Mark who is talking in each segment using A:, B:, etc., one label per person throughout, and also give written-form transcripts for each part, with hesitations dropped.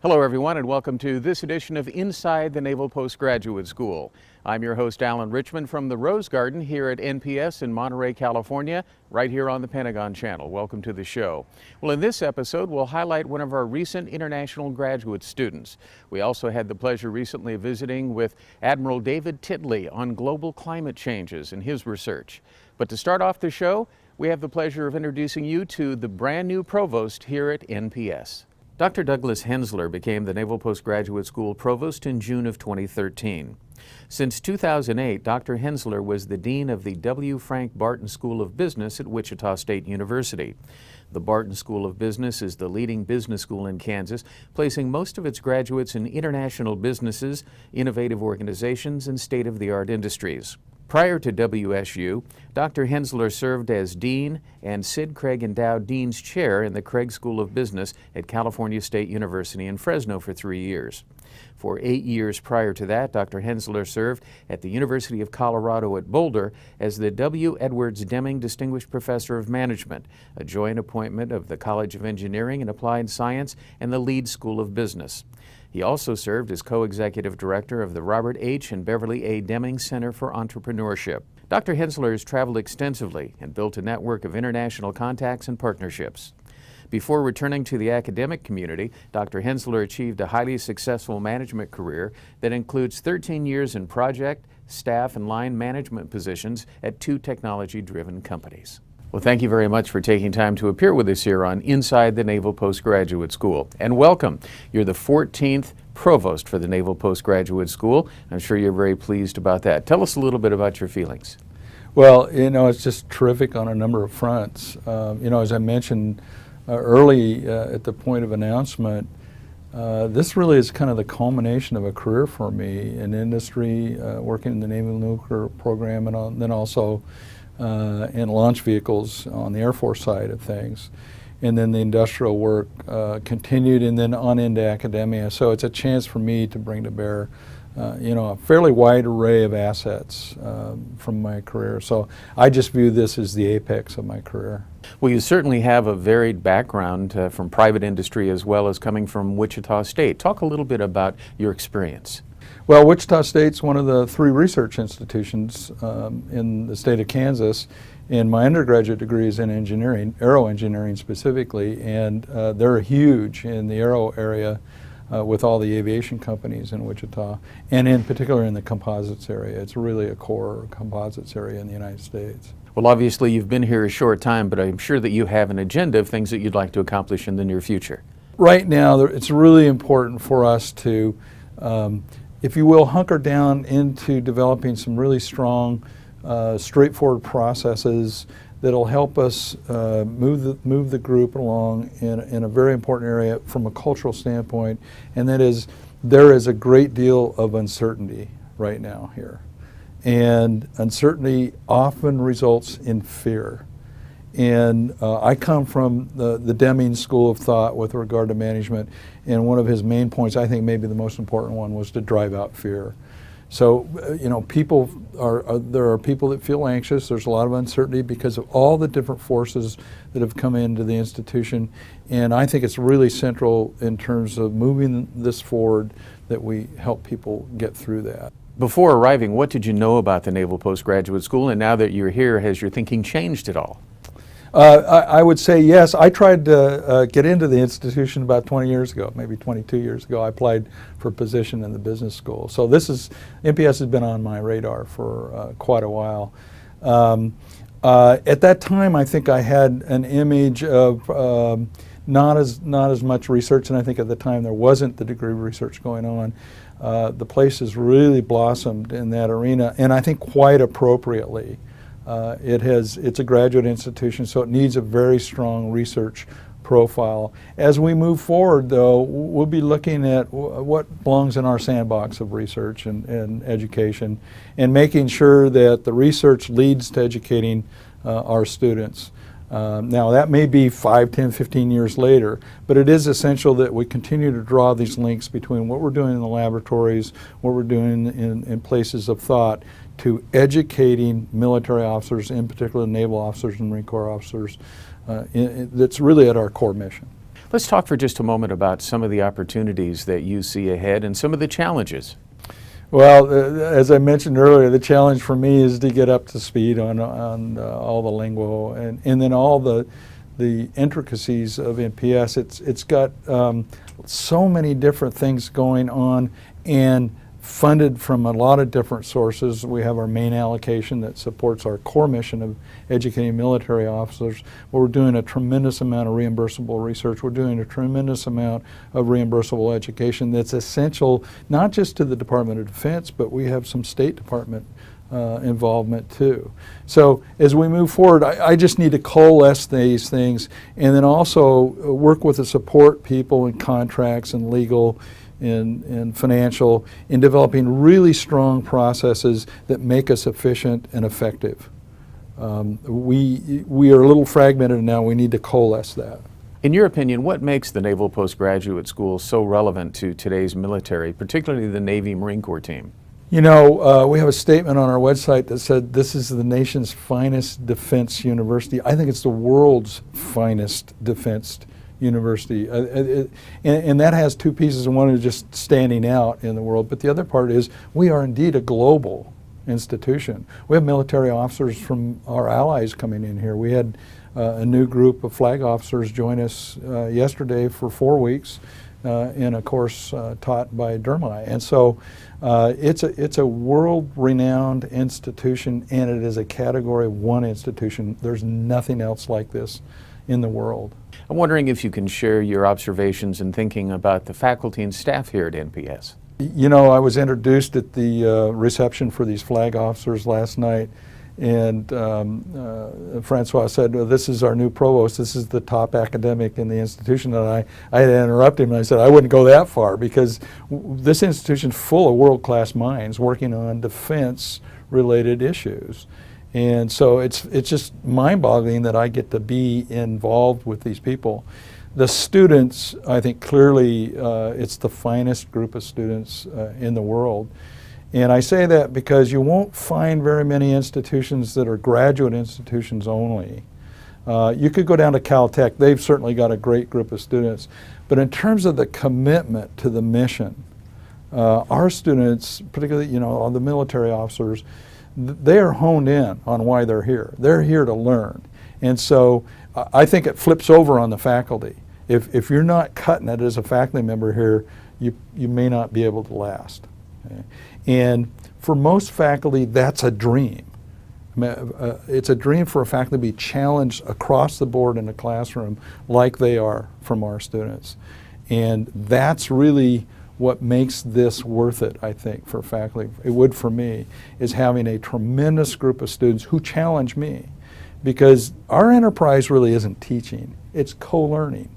A: Hello everyone and welcome to this edition of Inside the Naval Postgraduate School. I'm your host Alan Richmond from the Rose Garden here at NPS in Monterey, California, right here on the Pentagon Channel. Welcome to the show. Well, in this episode we'll highlight one of our recent international graduate students. We also had the pleasure recently of visiting with Admiral David Tiddly on global climate changes and his research. But to start off the show, we have the pleasure of introducing you to the brand new Provost here at NPS. Dr. Douglas Hensler became the Naval Postgraduate School Provost in June of 2013. Since 2008, Dr. Hensler was the Dean of the W. Frank Barton School of Business at Wichita State University. The Barton School of Business is the leading business school in Kansas, placing most of its graduates in international businesses, innovative organizations, and state-of-the-art industries. Prior to WSU, Dr. Hensler served as Dean and Sid Craig Endowed Dean's Chair in the Craig School of Business at California State University in Fresno for 3 years. For 8 years prior to that, Dr. Hensler served at the University of Colorado at Boulder as the W. Edwards Deming Distinguished Professor of Management, a joint appointment of the College of Engineering and Applied Science and the Leeds School of Business. He also served as co-executive director of the Robert H. and Beverly A. Deming Center for Entrepreneurship. Dr. Hensler has traveled extensively and built a network of international contacts and partnerships. Before returning to the academic community, Dr. Hensler achieved a highly successful management career that includes 13 years in project, staff, and line management positions at 2 technology-driven companies. Well, thank you very much for taking time to appear with us here on Inside the Naval Postgraduate School. And welcome. You're the 14th Provost for the Naval Postgraduate School. I'm sure you're very pleased about that. Tell us a little bit about your feelings.
B: Well, it's just terrific on a number of fronts. As I mentioned early at the point of announcement, this really is kind of the culmination of a career for me in industry, working in the Naval nuclear program, and then also in launch vehicles on the Air Force side of things. And then the industrial work continued and then on into academia. So it's a chance for me to bring to bear a fairly wide array of assets from my career. So I just view this as the apex of my career.
A: Well, you certainly have a varied background from private industry as well as coming from Wichita State. Talk a little bit about your experience.
B: Well, Wichita State's one of the 3 research institutions in the state of Kansas, and my undergraduate degree is in engineering, aero engineering specifically, and they're huge in the aero area with all the aviation companies in Wichita, and in particular in the composites area. It's really a core composites area in the United States.
A: Well, obviously you've been here a short time, but I'm sure that you have an agenda of things that you'd like to accomplish in the near future. Right
B: now, it's really important for us to if you will, hunker down into developing some really strong, straightforward processes that'll help us move the group along in a very important area from a cultural standpoint, and that is there is a great deal of uncertainty right now here. And uncertainty often results in fear. And I come from the Deming School of Thought with regard to management, and one of his main points, I think maybe the most important one, was to drive out fear. So, there are people that feel anxious. There's a lot of uncertainty because of all the different forces that have come into the institution, and I think it's really central in terms of moving this forward that we help people get through that.
A: Before arriving, what did you know about the Naval Postgraduate School, and now that you're here, has your thinking changed at all?
B: I would say yes. I tried to get into the institution about 20 years ago, maybe 22 years ago. I applied for a position in the business school. So NPS has been on my radar for quite a while. At that time, I think I had an image of not as much research, and I think at the time there wasn't the degree of research going on. The place has really blossomed in that arena, and I think quite appropriately. It's a graduate institution, so it needs a very strong research profile. As we move forward, though, we'll be looking at what belongs in our sandbox of research and education, and making sure that the research leads to educating our students. Now, that may be 5, 10, 15 years later, but it is essential that we continue to draw these links between what we're doing in the laboratories, what we're doing in places of thought, to educating military officers, in particular naval officers and Marine Corps officers. That's really at our core mission.
A: Let's talk for just a moment about some of the opportunities that you see ahead and some of the challenges.
B: Well, as I mentioned earlier, the challenge for me is to get up to speed on all the lingo and then all the intricacies of NPS. It's got so many different things going on and funded from a lot of different sources. We have our main allocation that supports our core mission of educating military officers. We're doing a tremendous amount of reimbursable research. We're doing a tremendous amount of reimbursable education that's essential not just to the Department of Defense, but we have some State Department involvement too. So as we move forward, I just need to coalesce these things and then also work with the support people in contracts and legal and financial in developing really strong processes that make us efficient and effective. We are a little fragmented now. We need to coalesce that.
A: In your opinion, what makes the Naval Postgraduate School so relevant to today's military, particularly the Navy Marine Corps team?
B: You know, we have a statement on our website that said this is the nation's finest defense university. I think it's the world's finest defense university. And that has two pieces. One is just standing out in the world, but the other part is we are indeed a global institution. We have military officers from our allies coming in here. We had a new group of flag officers join us yesterday for 4 weeks in a course taught by Dermi. And so it's a world-renowned institution, and it is a Category 1 institution. There's nothing else like this in the world.
A: I'm wondering if you can share your observations and thinking about the faculty and staff here at NPS.
B: You know, I was introduced at the reception for these flag officers last night, and Francois said, well, this is our new provost, this is the top academic in the institution, and I had to interrupt him and I said I wouldn't go that far because this institution is full of world-class minds working on defense-related issues. And so it's just mind-boggling that I get to be involved with these people. The students, I think clearly it's the finest group of students in the world. And I say that because you won't find very many institutions that are graduate institutions only. You could go down to Caltech. They've certainly got a great group of students. But in terms of the commitment to the mission, our students, particularly, you know, all the military officers, they are honed in on why they're here. They're here to learn. And so I think it flips over on the faculty. If you're not cutting it as a faculty member here, you may not be able to last. Okay? And for most faculty, that's a dream. I mean, it's a dream for a faculty to be challenged across the board in the classroom like they are from our students. And that's really what makes this worth it, I think, for faculty. It would for me, is having a tremendous group of students who challenge me. Because our enterprise really isn't teaching, it's co-learning.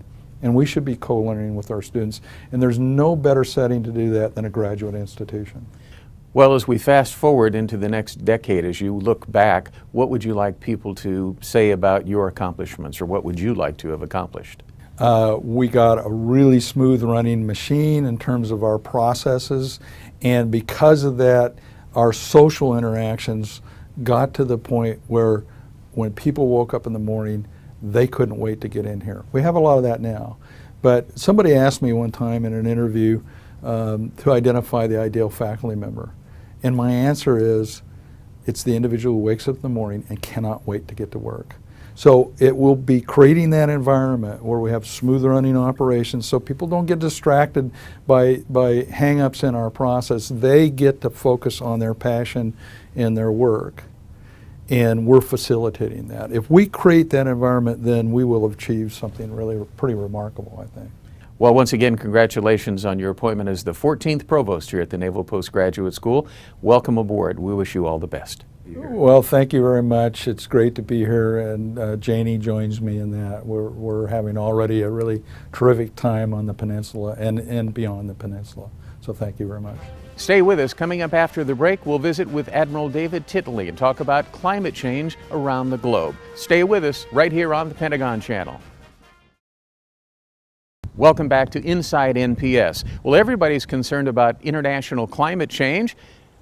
B: And we should be co-learning with our students. And there's no better setting to do that than a graduate institution.
A: Well, as we fast forward into the next decade, as you look back, what would you like people to say about your accomplishments, or what would you like to have accomplished?
B: We got a really smooth running machine in terms of our processes, and because of that, our social interactions got to the point where when people woke up in the morning, they couldn't wait to get in here. We have a lot of that now. But somebody asked me one time in an interview to identify the ideal faculty member. And my answer is, it's the individual who wakes up in the morning and cannot wait to get to work. So it will be creating that environment where we have smooth running operations so people don't get distracted by hang-ups in our process. They get to focus on their passion and their work. And we're facilitating that. If we create that environment, then we will have achieved something really pretty remarkable, I think.
A: Well, once again, congratulations on your appointment as the 14th Provost here at the Naval Postgraduate School. Welcome aboard. We wish you all the best.
B: Well, thank you very much. It's great to be here, and Janie joins me in that. We're having already a really terrific time on the peninsula and beyond the peninsula. So thank you very much.
A: Stay with us. Coming up after the break, we'll visit with Admiral David Tiddly and talk about climate change around the globe. Stay with us right here on the Pentagon Channel. Welcome back to Inside NPS. Well, everybody's concerned about international climate change.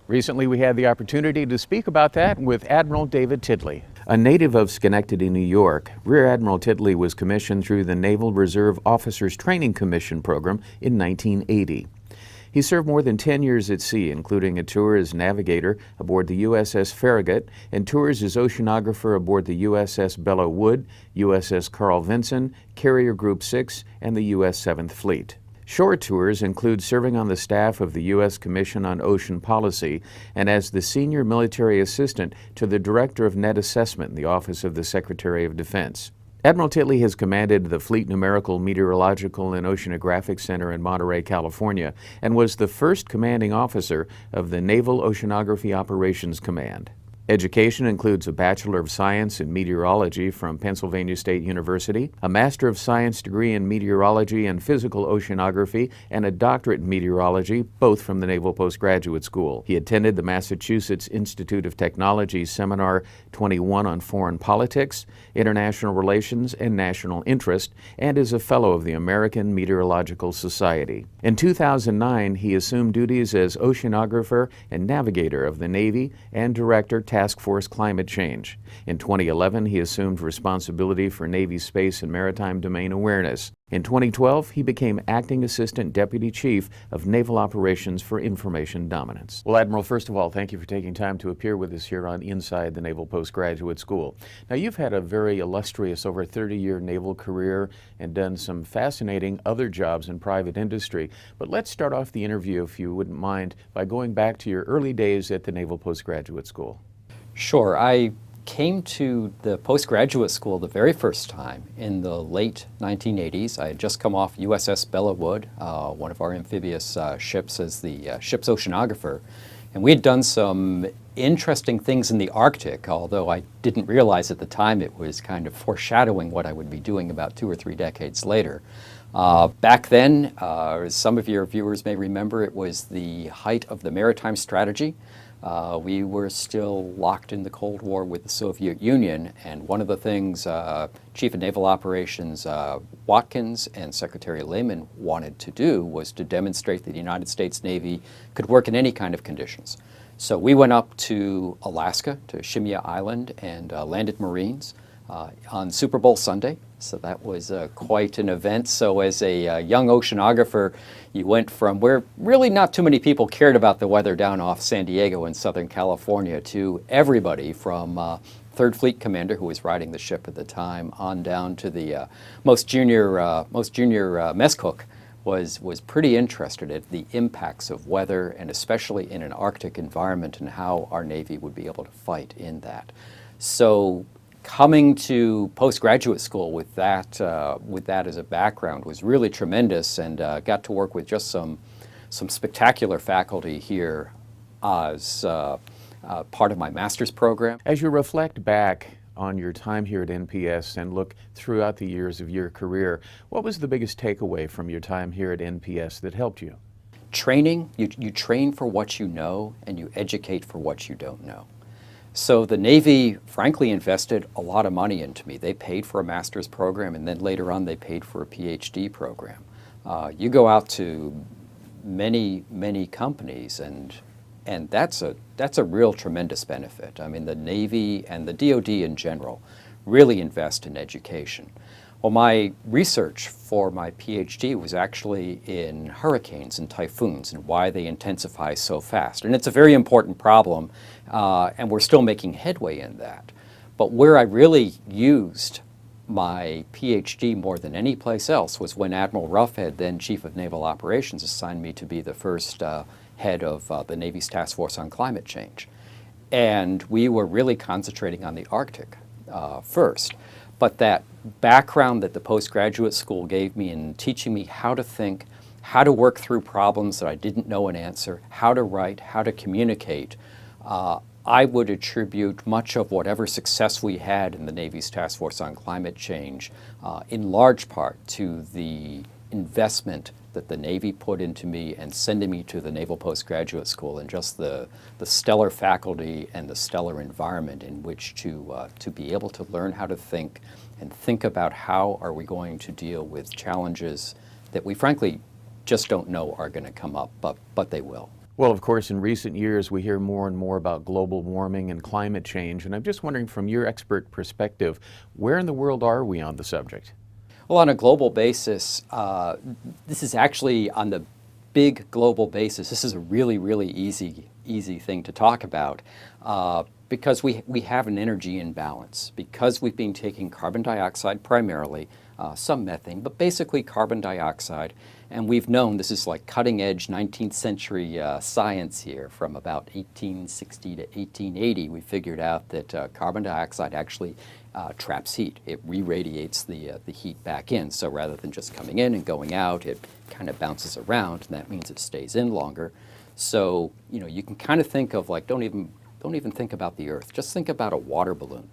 A: Recently, we had the opportunity to speak about that with Admiral David Tiddly. A native of Schenectady, New York, Rear Admiral Tiddly was commissioned through the Naval Reserve Officers Training Commission program in 1980. He served more than 10 years at sea, including a tour as navigator aboard the USS Farragut and tours as oceanographer aboard the USS Belleau Wood, USS Carl Vinson, Carrier Group 6, and the U.S. 7th Fleet. Shore tours include serving on the staff of the U.S. Commission on Ocean Policy and as the senior military assistant to the Director of Net Assessment in the Office of the Secretary of Defense. Admiral Titley has commanded the Fleet Numerical Meteorological and Oceanographic Center in Monterey, California, and was the first commanding officer of the Naval Oceanography Operations Command. Education includes a Bachelor of Science in Meteorology from Pennsylvania State University, a Master of Science degree in Meteorology and Physical Oceanography, and a doctorate in Meteorology, both from the Naval Postgraduate School. He attended the Massachusetts Institute of Technology Seminar 21 on Foreign Politics, International Relations, and National Interest, and is a Fellow of the American Meteorological Society. In 2009, he assumed duties as Oceanographer and Navigator of the Navy and Director Task Force Climate Change. In 2011, he assumed responsibility for Navy Space and Maritime Domain Awareness. In 2012, he became Acting Assistant Deputy Chief of Naval Operations for Information Dominance. Well, Admiral, first of all, thank you for taking time to appear with us here on Inside the Naval Postgraduate School. Now, you've had a very illustrious over 30-year naval career and done some fascinating other jobs in private industry. But let's start off the interview, if you wouldn't mind, by going back to your early days at the Naval Postgraduate School.
C: Sure. I came to the postgraduate school the very first time in the late 1980s. I had just come off USS Belleau Wood, one of our amphibious ships, as the ship's oceanographer. And we had done some interesting things in the Arctic, although I didn't realize at the time it was kind of foreshadowing what I would be doing about 2 or 3 decades later. Back then, as some of your viewers may remember, it was the height of the maritime strategy. We were still locked in the Cold War with the Soviet Union, and one of the things Chief of Naval Operations Watkins and Secretary Lehman wanted to do was to demonstrate that the United States Navy could work in any kind of conditions. So we went up to Alaska, to Shimia Island, and landed Marines on Super Bowl Sunday. So that was quite an event. So as a young oceanographer, you went from where really not too many people cared about the weather down off San Diego in Southern California to everybody from 3rd Fleet Commander, who was riding the ship at the time, on down to the most junior mess cook, was pretty interested in the impacts of weather, and especially in an Arctic environment, and how our Navy would be able to fight in that. So coming to postgraduate school with that as a background was really tremendous, and got to work with just some spectacular faculty here as part of my master's program.
A: As you reflect back on your time here at NPS and look throughout the years of your career, what was the biggest takeaway from your time here at NPS that helped you?
C: Training. You train for what you know, and you educate for what you don't know. So the Navy, frankly, invested a lot of money into me. They paid for a master's program, and then later on they paid for a PhD program. You go out to many, many companies, and that's a real tremendous benefit. I mean, the Navy and the DoD in general really invest in education. Well, my research for my PhD was actually in hurricanes and typhoons and why they intensify so fast. And it's a very important problem, and we're still making headway in that. But where I really used my PhD more than any place else was when Admiral Ruffhead, then Chief of Naval Operations, assigned me to be the first head of the Navy's Task Force on Climate Change. And we were really concentrating on the Arctic first. But that background that the postgraduate school gave me in teaching me how to think, how to work through problems that I didn't know an answer, how to write, how to communicate, I would attribute much of whatever success we had in the Navy's Task Force on Climate Change in large part to the investment that the Navy put into me and sending me to the Naval Postgraduate School, and just the stellar faculty and the stellar environment in which to be able to learn how to think and think about how are we going to deal with challenges that we frankly just don't know are going to come up, but they will.
A: Well, of course, in recent years, we hear more and more about global warming and climate change, and I'm just wondering, from your expert perspective, where in the world are we on the subject?
C: Well, on a global basis, this is actually on the big global basis. This is a really, really easy thing to talk about because we have an energy imbalance. Because we've been taking carbon dioxide primarily, some methane, but basically carbon dioxide. And we've known, this is like cutting edge 19th century science here, from about 1860 to 1880, we figured out that carbon dioxide actually traps heat. It re-radiates the heat back in. So rather than just coming in and going out, it kind of bounces around, and that means it stays in longer. So, you know, you can kind of think of like, don't even think about the Earth. Just think about a water balloon.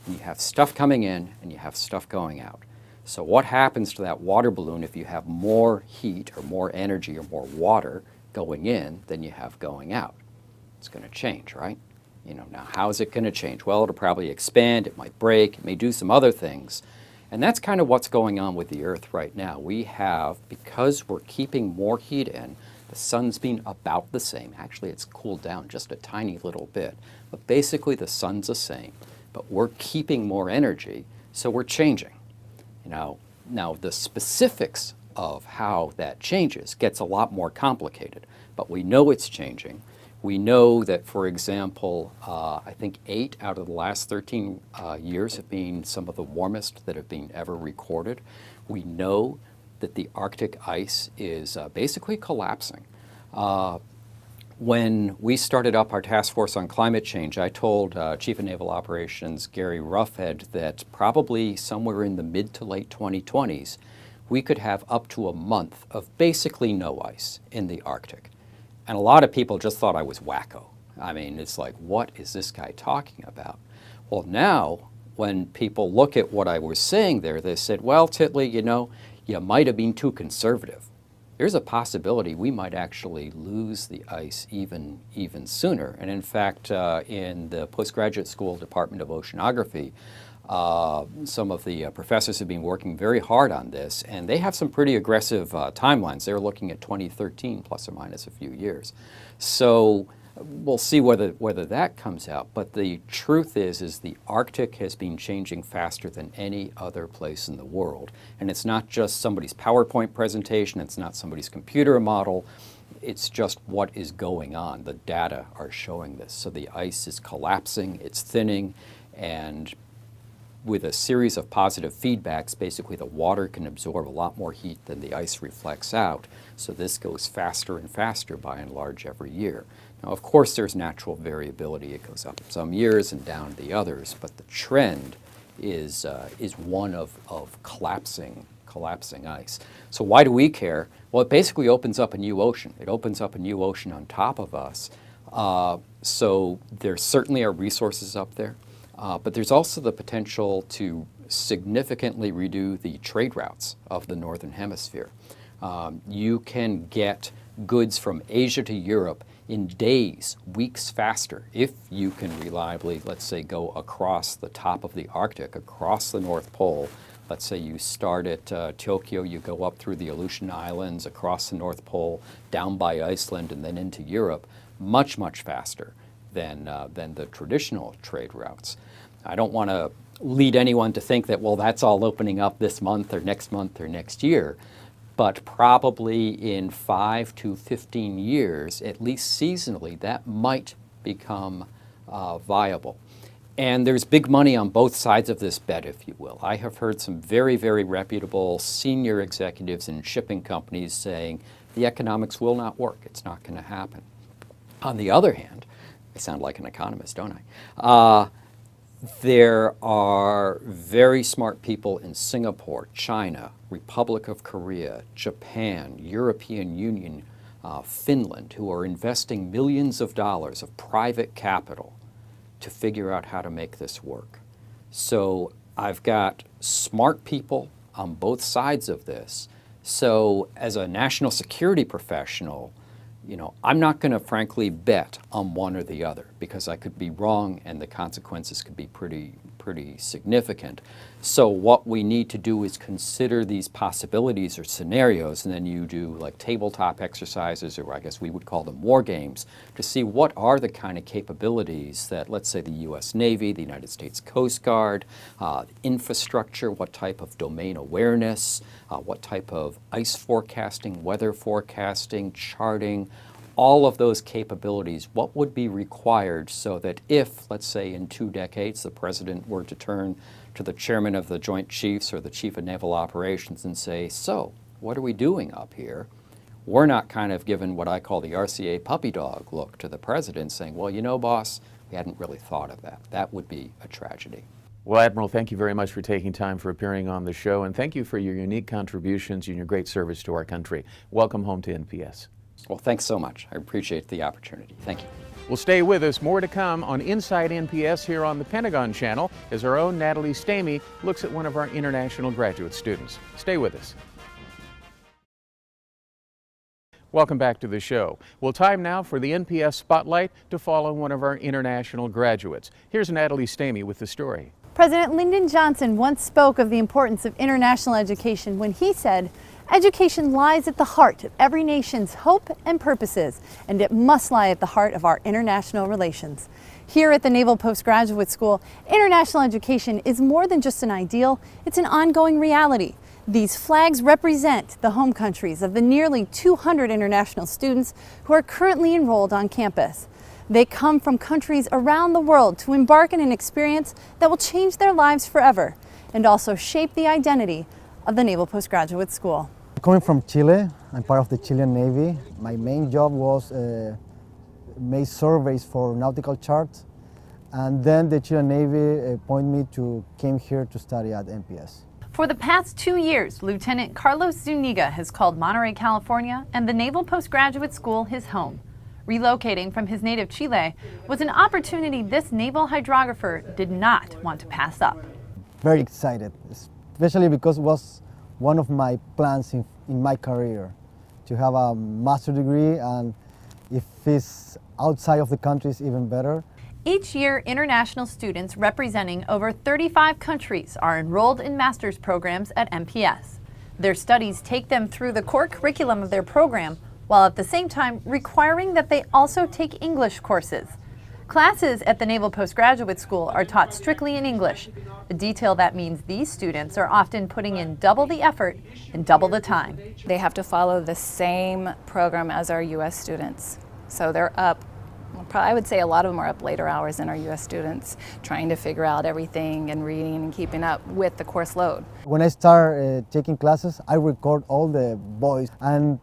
C: And you have stuff coming in and you have stuff going out. So what happens to that water balloon if you have more heat or more energy or more water going in than you have going out? It's going to change, right? You know, now how is it going to change? Well, it'll probably expand, it might break, it may do some other things. And that's kind of what's going on with the Earth right now. We have, because we're keeping more heat in, the sun's been about the same. Actually, it's cooled down just a tiny little bit. But basically, the sun's the same. But we're keeping more energy, so we're changing. You know, now the specifics of how that changes gets a lot more complicated. But we know it's changing. We know that, for example, I think 8 out of the last 13 years have been some of the warmest that have been ever recorded. We know that the Arctic ice is basically collapsing. When we started up our task force on climate change, I told Chief of Naval Operations Gary Roughhead that probably somewhere in the mid to late 2020s, we could have up to a month of basically no ice in the Arctic. And a lot of people just thought I was wacko. I mean, it's like, what is this guy talking about? Well, now, when people look at what I was saying there, they said, well, Titley, you know, you might have been too conservative. There's a possibility we might actually lose the ice even sooner. And in fact, in the Postgraduate School Department of Oceanography, some of the professors have been working very hard on this, and they have some pretty aggressive timelines. They're looking at 2013 plus or minus a few years. So we'll see whether that comes out. But the truth is the Arctic has been changing faster than any other place in the world. And it's not just somebody's PowerPoint presentation, it's not somebody's computer model, it's just what is going on. The data are showing this. So the ice is collapsing, it's thinning, and with a series of positive feedbacks, basically the water can absorb a lot more heat than the ice reflects out. So this goes faster and faster by and large every year. Now, of course, there's natural variability. It goes up some years and down the others, but the trend is one of collapsing ice. So why do we care? Well, it basically opens up a new ocean. It opens up a new ocean on top of us. So there certainly are resources up there. But there's also the potential to significantly reduce the trade routes of the Northern Hemisphere. You can get goods from Asia to Europe in days, weeks faster, if you can reliably, let's say, go across the top of the Arctic, across the North Pole. Let's say you start at Tokyo, you go up through the Aleutian Islands, across the North Pole, down by Iceland, and then into Europe, much, much faster than the traditional trade routes. I don't want to lead anyone to think that, well, that's all opening up this month or next year, but probably in 5 to 15 years, at least seasonally, that might become viable. And there's big money on both sides of this bet, if you will. I have heard some very, very reputable senior executives in shipping companies saying the economics will not work. It's not going to happen. On the other hand, I sound like an economist, don't I? There are very smart people in Singapore, China, Republic of Korea, Japan, European Union, Finland, who are investing millions of dollars of private capital to figure out how to make this work. So I've got smart people on both sides of this. So as a national security professional, you know, I'm not going to frankly bet on one or the other because I could be wrong and the consequences could be pretty pretty significant. So what we need to do is consider these possibilities or scenarios, and then you do like tabletop exercises, or I guess we would call them war games, to see what are the kind of capabilities that, let's say, the U.S. Navy, the United States Coast Guard, infrastructure, what type of domain awareness, what type of ice forecasting, weather forecasting, charting, all of those capabilities, what would be required so that if, let's say, in 2 decades, the President were to turn to the Chairman of the Joint Chiefs or the Chief of Naval Operations and say, so, what are we doing up here? We're not kind of given what I call the RCA puppy dog look to the President saying, well, you know, boss, we hadn't really thought of that. That would be a tragedy.
A: Well, Admiral, thank you very much for taking time for appearing on the show, and thank you for your unique contributions and your great service to our country. Welcome home to NPS.
C: Well, thanks so much. I appreciate the opportunity. Thank you.
A: Well, stay with us. More to come on Inside NPS here on the Pentagon Channel as our own Natalie Stamey looks at one of our international graduate students. Stay with us. Welcome back to the show. Well, time now for the NPS Spotlight to follow one of our international graduates. Here's Natalie Stamey with the story.
D: President Lyndon Johnson once spoke of the importance of international education when he said, "Education lies at the heart of every nation's hope and purposes, and it must lie at the heart of our international relations." Here at the Naval Postgraduate School, international education is more than just an ideal, it's an ongoing reality. These flags represent the home countries of the nearly 200 international students who are currently enrolled on campus. They come from countries around the world to embark in an experience that will change their lives forever and also shape the identity of the Naval Postgraduate School.
E: Coming from Chile, I'm part of the Chilean Navy. My main job was make surveys for nautical charts, and then the Chilean Navy appointed me to came here to study at NPS.
D: For the past 2 years, Lieutenant Carlos Zuniga has called Monterey, California, and the Naval Postgraduate School his home. Relocating from his native Chile was an opportunity this naval hydrographer did not want to pass up.
E: Very excited, especially because it was one of my plans in my career, to have a master's degree, and if it's outside of the country, it's even better.
D: Each year, international students representing over 35 countries are enrolled in master's programs at NPS. Their studies take them through the core curriculum of their program, while at the same time requiring that they also take English courses. Classes at the Naval Postgraduate School are taught strictly in English, a detail that means these students are often putting in double the effort and double the time.
F: They have to follow the same program as our U.S. students. So they're up, I would say a lot of them are up later hours than our U.S. students, trying to figure out everything and reading and keeping up with the course load.
E: When I start taking classes, I record all the voice, and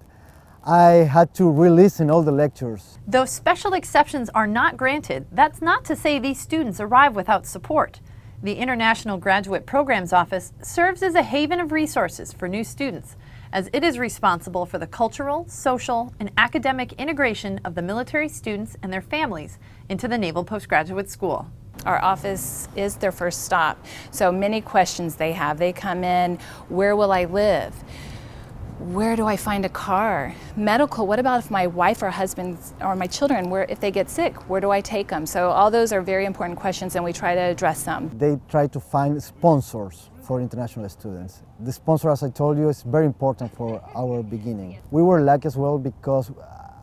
E: I had to re-listen all the lectures.
D: Though special exceptions are not granted, that's not to say these students arrive without support. The International Graduate Programs Office serves as a haven of resources for new students, as it is responsible for the cultural, social, and academic integration of the military students and their families into the Naval Postgraduate School.
F: Our office is their first stop, so many questions they have. They come in, where will I live? Where do I find a car? Medical, what about if my wife or husband or my children, if they get sick, where do I take them? So all those are very important questions, and we try to address them.
E: They try to find sponsors for international students. The sponsor, as I told you, is very important for our beginning. We were lucky as well because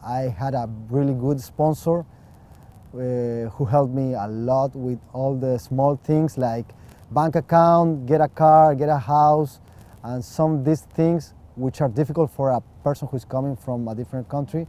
E: I had a really good sponsor who helped me a lot with all the small things like bank account, get a car, get a house, and some of these things which are difficult for a person who's coming from a different country.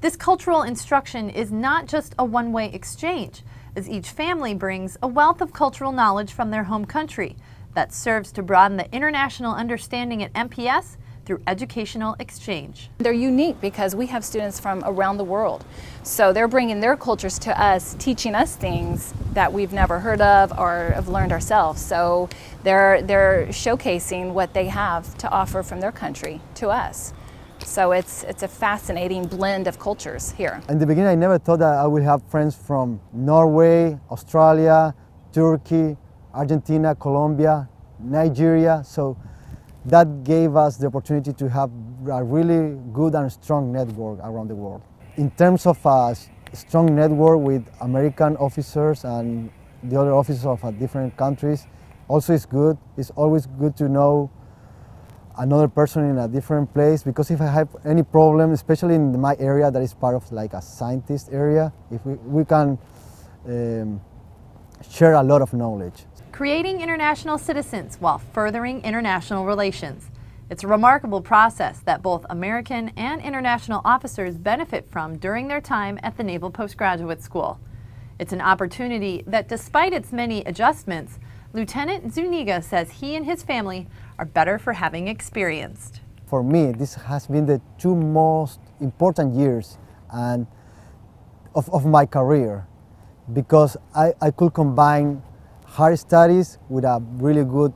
D: This cultural instruction is not just a one-way exchange, as each family brings a wealth of cultural knowledge from their home country that serves to broaden the international understanding at NPS through educational exchange.
F: They're unique because we have students from around the world. So they're bringing their cultures to us, teaching us things that we've never heard of or have learned ourselves. So they're showcasing what they have to offer from their country to us. So it's a fascinating blend of cultures here.
E: In the beginning, I never thought that I would have friends from Norway, Australia, Turkey, Argentina, Colombia, Nigeria. So that gave us the opportunity to have a really good and strong network around the world. In terms of a strong network with American officers and the other officers of different countries. Also, it's good. It's always good to know another person in a different place, because if I have any problem, especially in my area that is part of like a scientist area, if we can share a lot of knowledge.
D: Creating international citizens while furthering international relations. It's a remarkable process that both American and international officers benefit from during their time at the Naval Postgraduate School. It's an opportunity that, despite its many adjustments, Lieutenant Zuniga says he and his family are better for having experienced.
E: For me, this has been the two most important years and of my career, because I could combine hard studies with a really good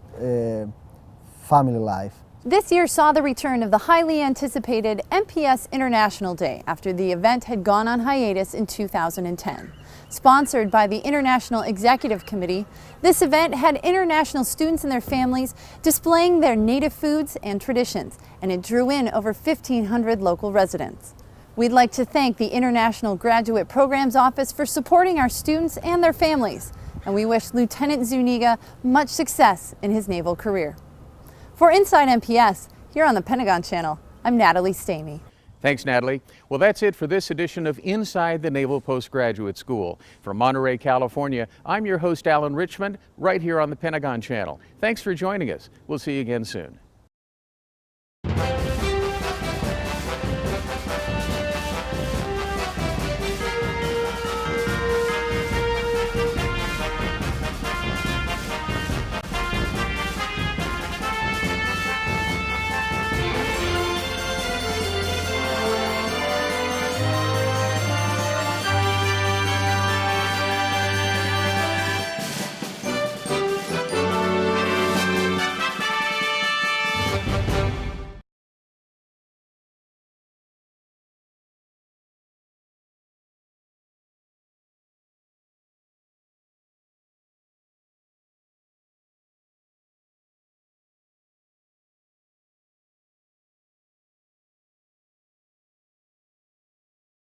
E: family life.
D: This year saw the return of the highly anticipated NPS International Day after the event had gone on hiatus in 2010. Sponsored by the International Executive Committee, this event had international students and their families displaying their native foods and traditions, and it drew in over 1,500 local residents. We'd like to thank the International Graduate Programs Office for supporting our students and their families, and we wish Lieutenant Zuniga much success in his naval career. For Inside NPS, here on the Pentagon Channel, I'm Natalie Stamey.
A: Thanks, Natalie. Well, that's it for this edition of Inside the Naval Postgraduate School. From Monterey, California, I'm your host, Alan Richmond, right here on the Pentagon Channel. Thanks for joining us. We'll see you again soon.